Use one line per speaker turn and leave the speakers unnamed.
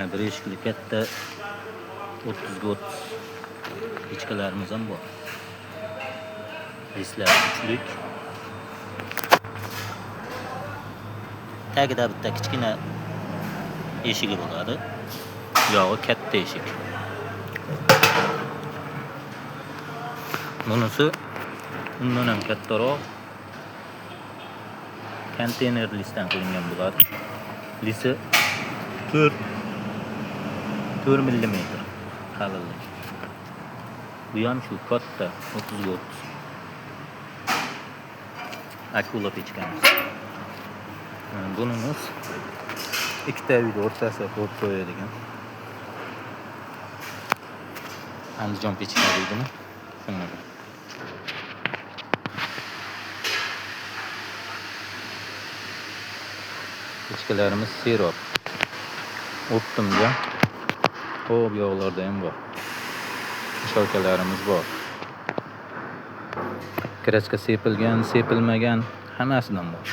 Bir eshikli katta 30 ga 30 ichkalarimiz ham bor. Rislar kuchlik. Tagida bitta kichkina eshigi bo'ladi. Yog'i katta eshik. Bunisi undan ham kattaroq. Konteyner listdan qilingan bo'ladi. Lisi 4 mm qalinlik. Bu ham shu katta 30 ga 30. Akula pechkamiz. Bunimiz ikkita uyni o'rtasida qo'yib qo'yadigan. Andijon pechka deydimi? Shunday. Pechkalarimiz sirop. Optimga. Xo'p, yog'larda ham bor. Shokalarimiz bor. Kirachka sepilgan, sepilmagan hammasidan bor.